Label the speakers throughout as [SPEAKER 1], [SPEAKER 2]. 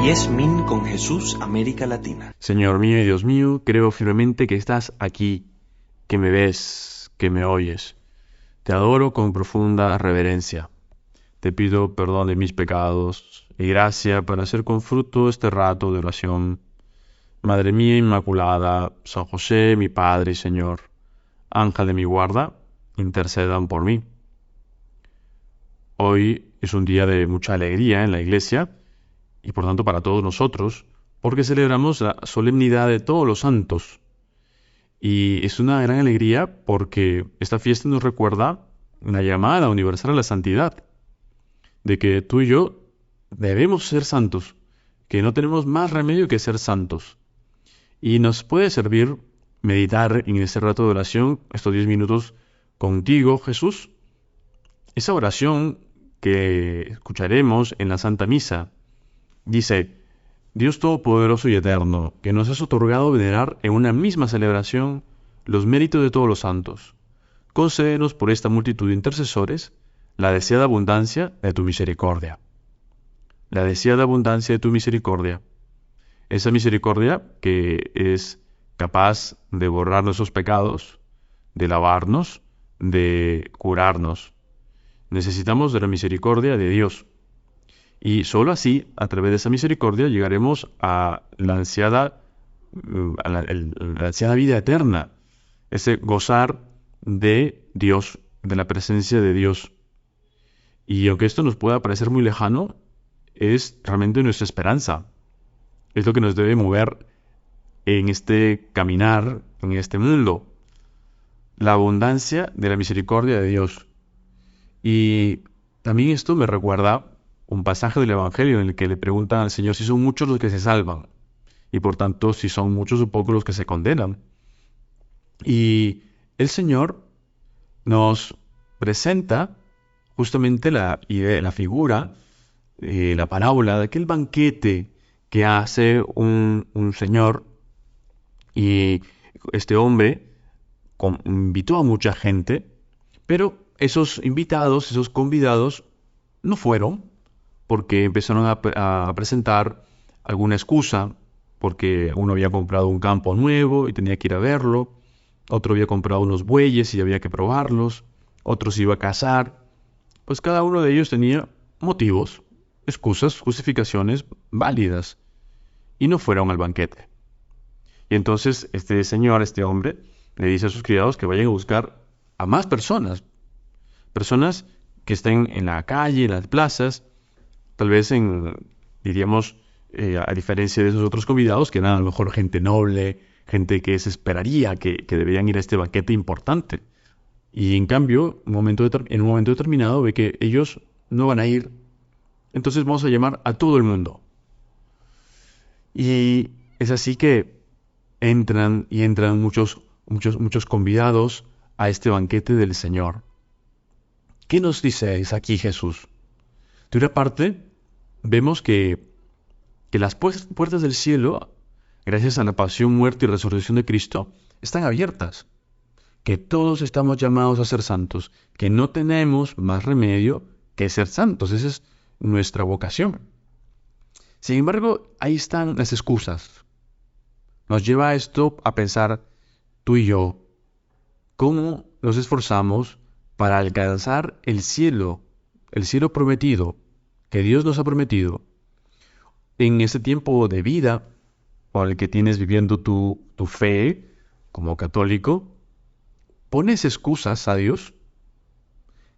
[SPEAKER 1] Mies Min con Jesús, América Latina.
[SPEAKER 2] Señor mío y Dios mío, creo firmemente que estás aquí, que me ves, que me oyes. Te adoro con profunda reverencia. Te pido perdón de mis pecados y gracia para hacer con fruto este rato de oración. Madre mía Inmaculada, San José, mi Padre y Señor, Ángel de mi guarda, intercedan por mí. Hoy es un día de mucha alegría en la Iglesia y por tanto para todos nosotros, porque celebramos la solemnidad de todos los santos. Y es una gran alegría porque esta fiesta nos recuerda una llamada universal a la santidad, de que tú y yo debemos ser santos, que no tenemos más remedio que ser santos. Y nos puede servir meditar en este rato de oración, estos 10 minutos contigo, Jesús. Esa oración que escucharemos en la Santa Misa dice: Dios Todopoderoso y Eterno, que nos has otorgado venerar en una misma celebración los méritos de todos los santos, concédenos por esta multitud de intercesores la deseada abundancia de tu misericordia. La deseada abundancia de tu misericordia. Esa misericordia que es capaz de borrar nuestros pecados, de lavarnos, de curarnos. Necesitamos de la misericordia de Dios. Y solo así, a través de esa misericordia, llegaremos a la ansiada vida eterna. Ese gozar de Dios, de la presencia de Dios. Y aunque esto nos pueda parecer muy lejano, es realmente nuestra esperanza. Es lo que nos debe mover en este caminar, en este mundo. La abundancia de la misericordia de Dios. Y también esto me recuerda un pasaje del Evangelio en el que le preguntan al Señor si son muchos los que se salvan y por tanto si son muchos o pocos los que se condenan. Y el Señor nos presenta justamente la idea, la figura, la parábola de aquel banquete que hace un señor, y este hombre invitó a mucha gente, pero esos invitados, esos convidados no fueron porque empezaron a presentar alguna excusa, porque uno había comprado un campo nuevo y tenía que ir a verlo, otro había comprado unos bueyes y había que probarlos, otro se iba a casar. Pues cada uno de ellos tenía motivos, excusas, justificaciones válidas, y no fueron al banquete. Y entonces este señor, este hombre, le dice a sus criados que vayan a buscar a más personas que estén en la calle, en las plazas, tal vez a diferencia de esos otros convidados, que eran a lo mejor gente noble, gente que se esperaría que deberían ir a este banquete importante. Y en cambio, en un momento determinado, ve que ellos no van a ir. Entonces vamos a llamar a todo el mundo. Y es así que entran muchos convidados a este banquete del Señor. ¿Qué nos dice aquí Jesús? De una parte, vemos que las puertas del cielo, gracias a la pasión, muerte y resurrección de Cristo, están abiertas. Que todos estamos llamados a ser santos, que no tenemos más remedio que ser santos. Esa es nuestra vocación. Sin embargo, ahí están las excusas. Nos lleva a esto a pensar, tú y yo, cómo nos esforzamos para alcanzar el cielo prometido, que Dios nos ha prometido. En este tiempo de vida, por el que tienes viviendo tu fe como católico, ¿pones excusas a Dios?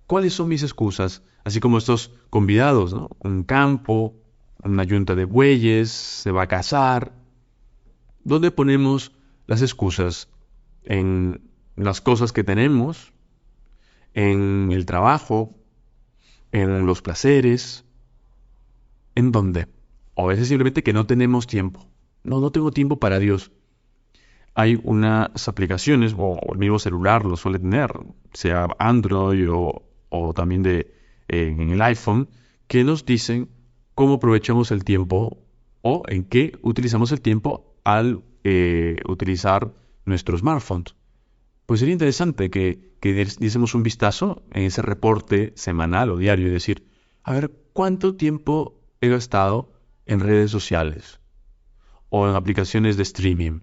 [SPEAKER 2] ¿Cuáles son mis excusas? Así como estos convidados, ¿no? Un campo, una yunta de bueyes, se va a casar. ¿Dónde ponemos las excusas? ¿En las cosas que tenemos? ¿En el trabajo? ¿En los placeres? ¿En dónde? O a veces simplemente que no tenemos tiempo. No tengo tiempo para Dios. Hay unas aplicaciones, o el mismo celular lo suele tener, sea Android o también en el iPhone, que nos dicen cómo aprovechamos el tiempo o en qué utilizamos el tiempo al utilizar nuestro smartphone. Pues sería interesante que diésemos un vistazo en ese reporte semanal o diario y decir, a ver, ¿cuánto tiempo he gastado en redes sociales o en aplicaciones de streaming.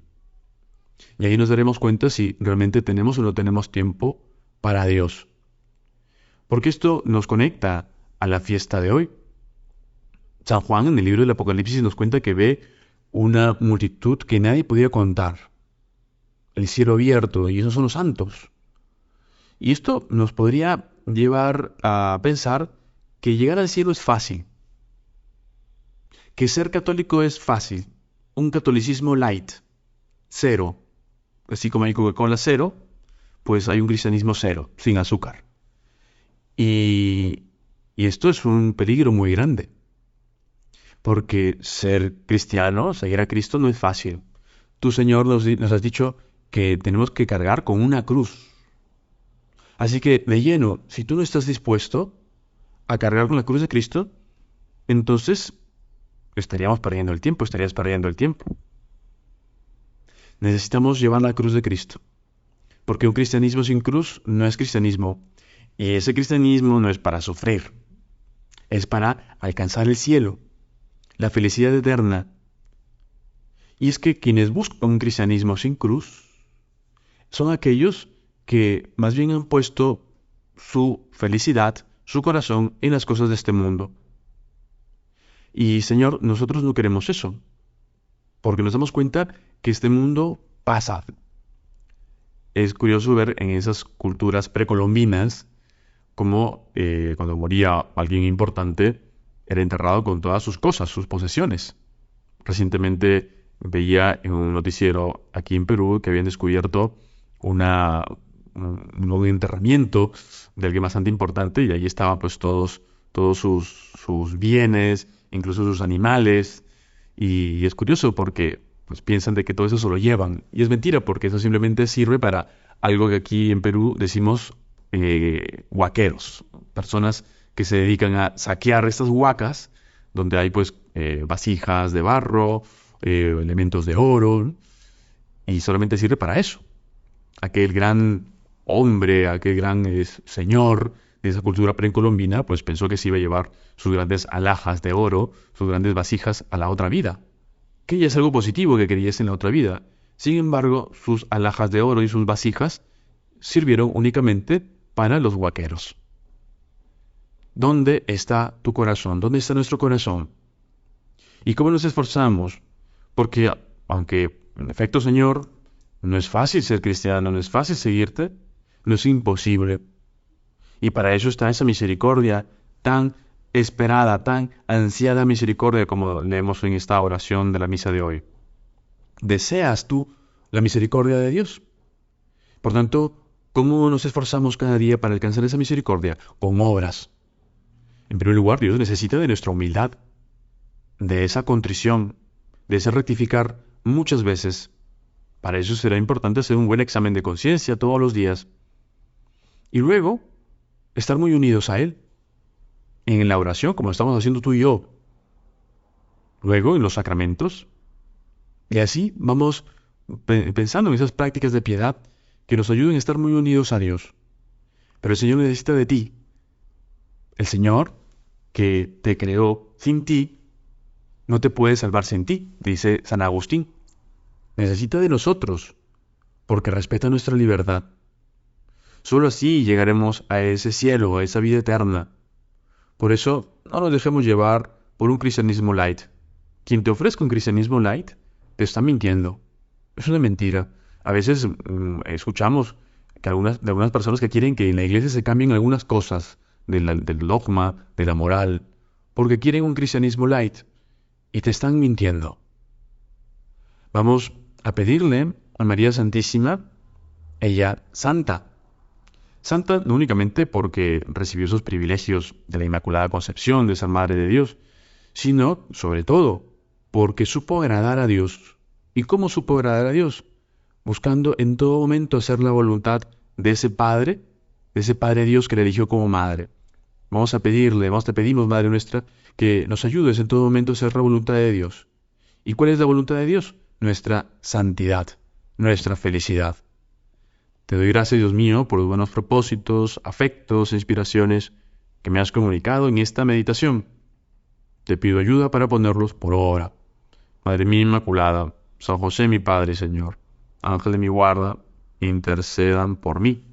[SPEAKER 2] Y ahí nos daremos cuenta si realmente tenemos o no tenemos tiempo para Dios. Porque esto nos conecta a la fiesta de hoy. San Juan en el libro del Apocalipsis nos cuenta que ve una multitud que nadie podía contar. El cielo abierto, y esos son los santos. Y esto nos podría llevar a pensar que llegar al cielo es fácil. Que ser católico es fácil. Un catolicismo light. Cero. Así como hay Coca-Cola cero, pues hay un cristianismo cero, sin azúcar. Y esto es un peligro muy grande. Porque ser cristiano, seguir a Cristo, no es fácil. Tu Señor nos has dicho que tenemos que cargar con una cruz. Así que, de lleno, si tú no estás dispuesto a cargar con la cruz de Cristo, entonces estarías perdiendo el tiempo. Necesitamos llevar la cruz de Cristo. Porque un cristianismo sin cruz no es cristianismo. Y ese cristianismo no es para sufrir. Es para alcanzar el cielo, la felicidad eterna. Y es que quienes buscan un cristianismo sin cruz son aquellos que más bien han puesto su felicidad, su corazón en las cosas de este mundo. Y Señor, nosotros no queremos eso, porque nos damos cuenta que este mundo pasa. Es curioso ver en esas culturas precolombinas cómo cuando moría alguien importante era enterrado con todas sus cosas, sus posesiones. Recientemente veía en un noticiero aquí en Perú que habían descubierto un nuevo enterramiento de alguien bastante importante y ahí estaban pues todos sus bienes, incluso sus animales. Y es curioso porque pues piensan de que todo eso se lo llevan. Y es mentira, porque eso simplemente sirve para algo que aquí en Perú decimos huaqueros, personas que se dedican a saquear estas huacas, donde hay pues vasijas de barro, elementos de oro, y solamente sirve para eso. Aquel gran hombre, aquel gran señor de esa cultura precolombina, pues pensó que se iba a llevar sus grandes alhajas de oro, sus grandes vasijas a la otra vida. Que ya es algo positivo que creyese en la otra vida. Sin embargo, sus alhajas de oro y sus vasijas sirvieron únicamente para los huaqueros. ¿Dónde está tu corazón? ¿Dónde está nuestro corazón? ¿Y cómo nos esforzamos? Porque, aunque, en efecto, Señor, no es fácil ser cristiano, no es fácil seguirte, no es imposible. Y para eso está esa misericordia tan esperada, tan ansiada misericordia como leemos en esta oración de la misa de hoy. ¿Deseas tú la misericordia de Dios? Por tanto, ¿cómo nos esforzamos cada día para alcanzar esa misericordia? Con obras. En primer lugar, Dios necesita de nuestra humildad, de esa contrición, de ese rectificar muchas veces. Para eso será importante hacer un buen examen de conciencia todos los días. Y luego, estar muy unidos a Él. En la oración, como estamos haciendo tú y yo. Luego, en los sacramentos. Y así vamos pensando en esas prácticas de piedad que nos ayuden a estar muy unidos a Dios. Pero el Señor necesita de ti. El Señor, que te creó sin ti, no te puede salvar sin ti, dice San Agustín. Necesita de nosotros, porque respeta nuestra libertad. Solo así llegaremos a ese cielo, a esa vida eterna. Por eso, no nos dejemos llevar por un cristianismo light. Quien te ofrezca un cristianismo light, te está mintiendo. Es una mentira. A veces escuchamos que de algunas personas que quieren que en la iglesia se cambien algunas cosas del dogma, de la moral, porque quieren un cristianismo light y te están mintiendo. Vamos a pedirle a María Santísima, ella santa. Santa no únicamente porque recibió esos privilegios de la Inmaculada Concepción, de ser Madre de Dios, sino, sobre todo, porque supo agradar a Dios. ¿Y cómo supo agradar a Dios? Buscando en todo momento hacer la voluntad de ese Padre Dios que le eligió como Madre. Te pedimos, Madre nuestra, que nos ayudes en todo momento a hacer la voluntad de Dios. ¿Y cuál es la voluntad de Dios? Nuestra santidad, nuestra felicidad. Te doy gracias, Dios mío, por los buenos propósitos, afectos e inspiraciones que me has comunicado en esta meditación. te pido ayuda para ponerlos por obra. Madre mía Inmaculada, San José mi Padre y Señor, Ángel de mi guarda, intercedan por mí.